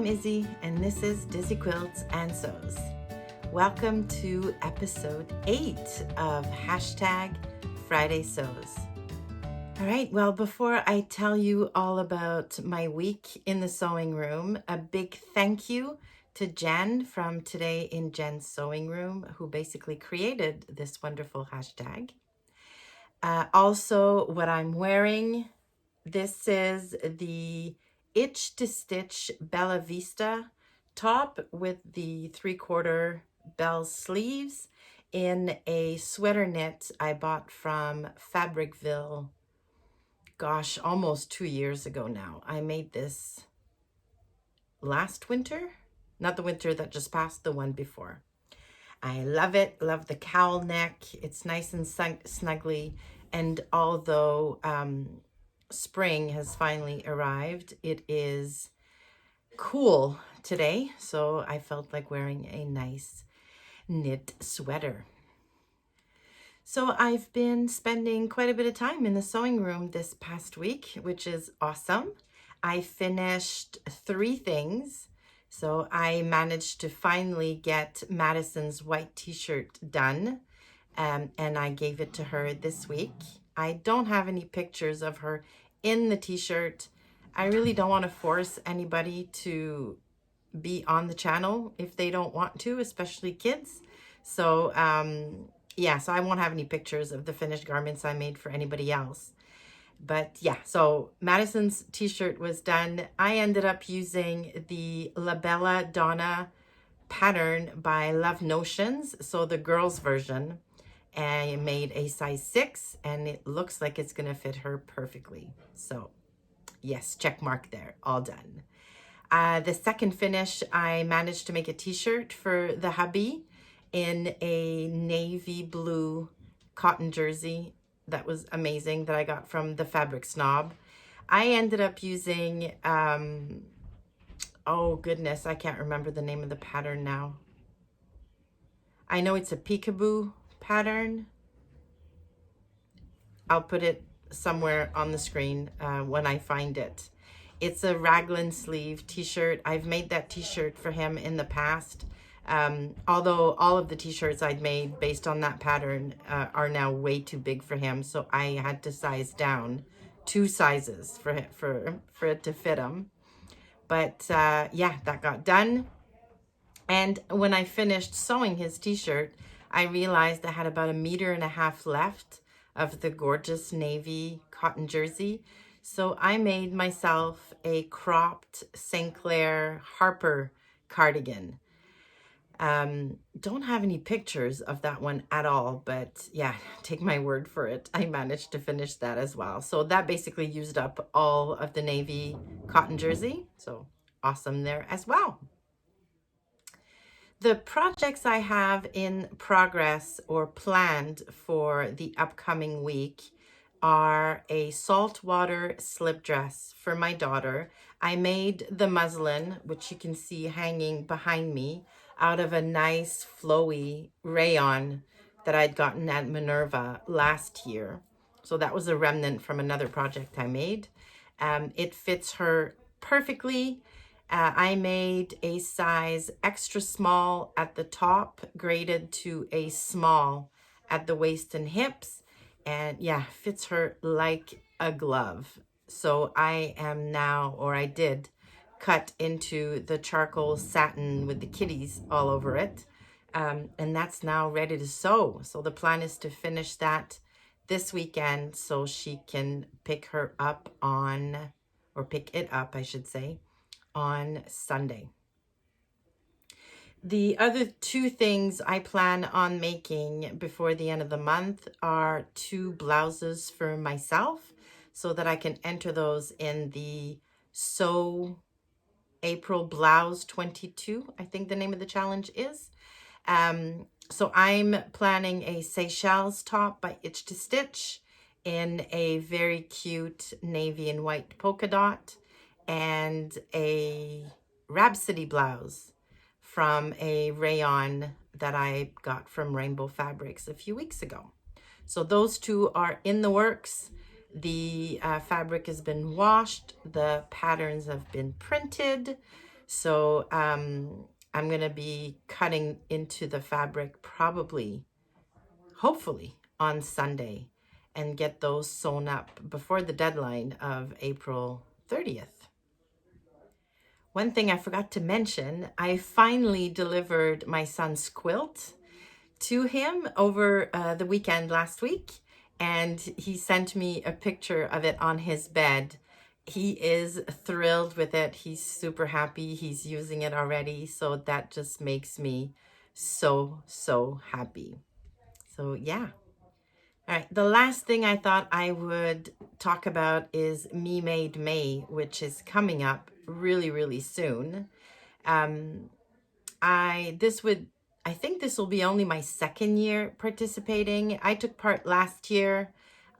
I'm Izzy, and this is Dizzy Quilts and Sews. Welcome to episode 8 of hashtag Friday Sews. All right, well, before I tell you all about my week in the sewing room, a big thank you to Jen from Today in Jen's Sewing Room, who basically created this wonderful hashtag. Also, what I'm wearing, this is the Itch to Stitch Bella Vista top with the 3/4 bell sleeves in a sweater knit I bought from Fabricville. Gosh, almost 2 years ago now. I made this last winter, not the winter that just passed, the one before. I love it, love the cowl neck. It's nice and snuggly. And although spring has finally arrived, it is cool today. So I felt like wearing a nice knit sweater. So I've been spending quite a bit of time in the sewing room this past week, which is awesome. I finished 3 things. So I managed to finally get Madison's white t-shirt done, and I gave it to her this week. I don't have any pictures of her in the t-shirt. I really don't want to force anybody to be on the channel if they don't want to, especially kids. So yeah, so I won't have any pictures of the finished garments I made for anybody else. But yeah, so Madison's t-shirt was done. I ended up using the La Bella Donna pattern by Love Notions, so the girls version. And I made a size 6, and it looks like it's gonna fit her perfectly. So yes, check mark there, all done. The second finish, I managed to make a t-shirt for the hubby in a navy blue cotton jersey. That was amazing, that I got from the Fabric Snob. I ended up using, oh goodness, I can't remember the name of the pattern now. I know it's a peekaboo pattern. I'll put it somewhere on the screen when I find it. It's a raglan sleeve t-shirt. I've made that t-shirt for him in the past. Although all of the t-shirts I'd made based on that pattern are now way too big for him, so I had to size down 2 sizes for it to fit him. But yeah, that got done. And when I finished sewing his t-shirt, I realized I had about 1.5 meters left of the gorgeous navy cotton jersey. So I made myself a cropped St. Clair Harper cardigan. Don't have any pictures of that one at all, but yeah, take my word for it. I managed to finish that as well. So that basically used up all of the navy cotton jersey. So awesome there as well. The projects I have in progress or planned for the upcoming week are a saltwater slip dress for my daughter. I made the muslin, which you can see hanging behind me, out of a nice flowy rayon that I'd gotten at Minerva last year. So that was a remnant from another project I made. It fits her perfectly. I made a size extra small at the top, graded to a small at the waist and hips. And yeah, fits her like a glove. So I am now, or I did, cut into the charcoal satin with the kitties all over it. And that's now ready to sew. So the plan is to finish that this weekend so she can pick her up on, or pick it up, I should say, on Sunday. The other 2 things I plan on making before the end of the month are 2 blouses for myself so that I can enter those in the Sew April Blouse 22, I think the name of the challenge is. So I'm planning a Seychelles top by Itch to Stitch in a very cute navy and white polka dot, and a Rhapsody blouse from a rayon that I got from Rainbow Fabrics a few weeks ago. So those 2 are in the works. The fabric has been washed, the patterns have been printed. So I'm going to be cutting into the fabric probably, hopefully, on Sunday and get those sewn up before the deadline of April 30th. One thing I forgot to mention, I finally delivered my son's quilt to him over the weekend last week, and he sent me a picture of it on his bed. He is thrilled with it. He's super happy. He's using it already. So that just makes me so, so happy. So yeah. All right. The last thing I thought I would talk about is MeMadeMay, which is coming up really, really soon. I think this will be only my second year participating. I took part last year.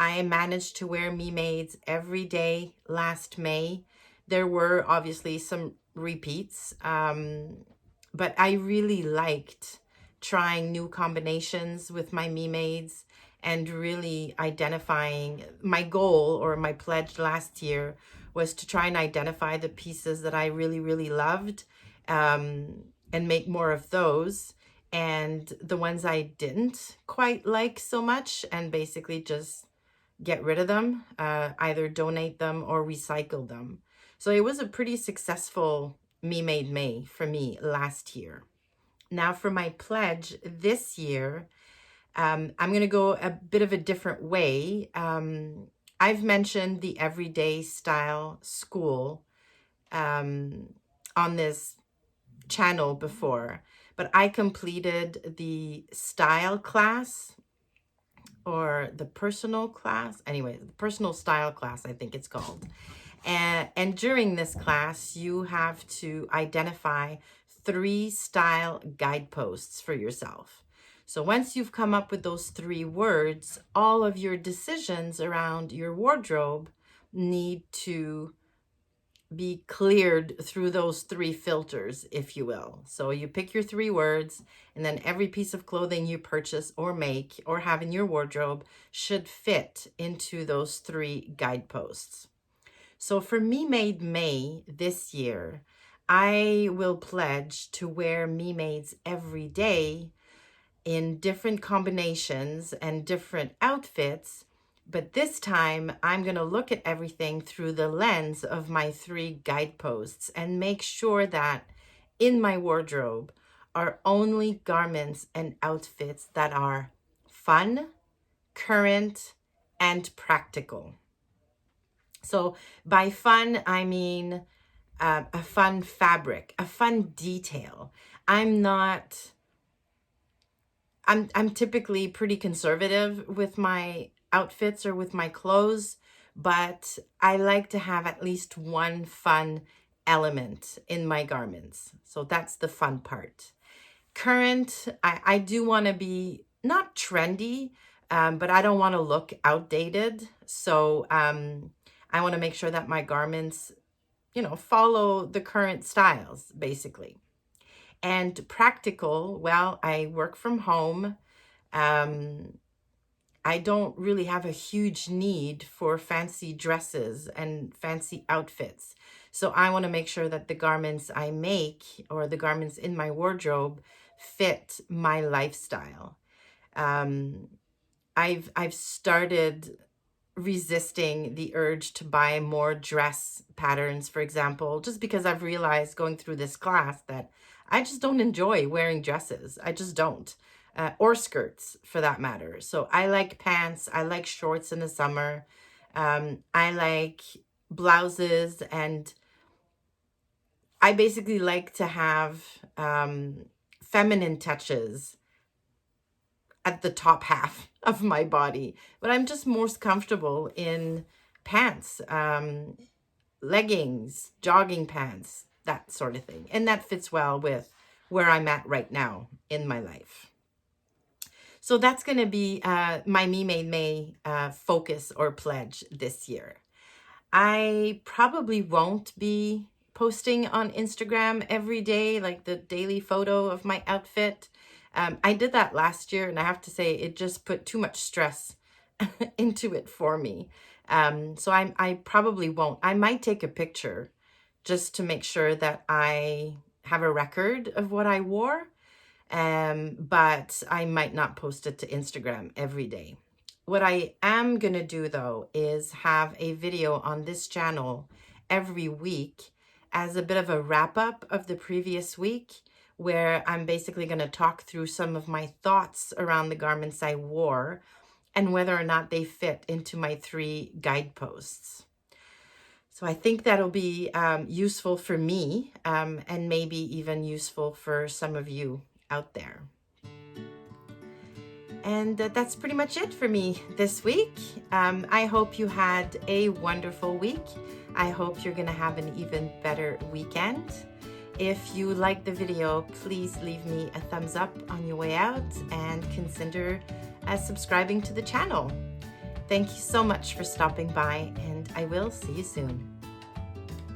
I managed to wear MeMades every day last May. There were obviously some repeats, but I really liked trying new combinations with my MeMades and really identifying. My goal or my pledge last year was to try and identify the pieces that I really, really loved, and make more of those, and the ones I didn't quite like so much, and basically just get rid of them, either donate them or recycle them. So it was a pretty successful MeMadeMay for me last year. Now for my pledge this year, I'm going to go a bit of a different way. I've mentioned the Everyday Style School on this channel before, but I completed the style class, or the personal class. Anyway, the personal style class, I think it's called. And during this class, you have to identify 3 style guideposts for yourself. So once you've come up with those 3 words, all of your decisions around your wardrobe need to be cleared through those 3 filters, if you will. So you pick your 3 words, and then every piece of clothing you purchase or make or have in your wardrobe should fit into those 3 guideposts. So for MeMadeMay this year, I will pledge to wear MeMades every day in different combinations and different outfits. But this time, I'm going to look at everything through the lens of my 3 guideposts and make sure that in my wardrobe are only garments and outfits that are fun, current, and practical. So by fun, I mean a fun fabric, a fun detail. I'm typically pretty conservative with my outfits or with my clothes, but I like to have at least one fun element in my garments. So that's the fun part. Current, I do want to be not trendy, but I don't want to look outdated. So I want to make sure that my garments, follow the current styles, basically. And practical, well, I work from home. I don't really have a huge need for fancy dresses and fancy outfits. So I want to make sure that the garments I make or the garments in my wardrobe fit my lifestyle. I've started resisting the urge to buy more dress patterns, for example, just because I've realized going through this class that I just don't enjoy wearing dresses. I just don't. Or skirts for that matter. So I like pants. I like shorts in the summer. I like blouses, and I basically like to have feminine touches at the top half of my body, but I'm just most comfortable in pants, leggings, jogging pants, that sort of thing. And that fits well with where I'm at right now in my life. So that's going to be my MeMadeMay focus or pledge this year. I probably won't be posting on Instagram every day, like the daily photo of my outfit. I did that last year, and I have to say it just put too much stress into it for me. So I probably won't. I might take a picture just to make sure that I have a record of what I wore. But I might not post it to Instagram every day. What I am gonna do though is have a video on this channel every week as a bit of a wrap up of the previous week, where I'm basically gonna talk through some of my thoughts around the garments I wore and whether or not they fit into my 3 guideposts. So I think that'll be useful for me, and maybe even useful for some of you out there. And that's pretty much it for me this week. I hope you had a wonderful week. I hope you're gonna have an even better weekend. If you like the video, please leave me a thumbs up on your way out and consider subscribing to the channel. Thank you so much for stopping by, and I will see you soon.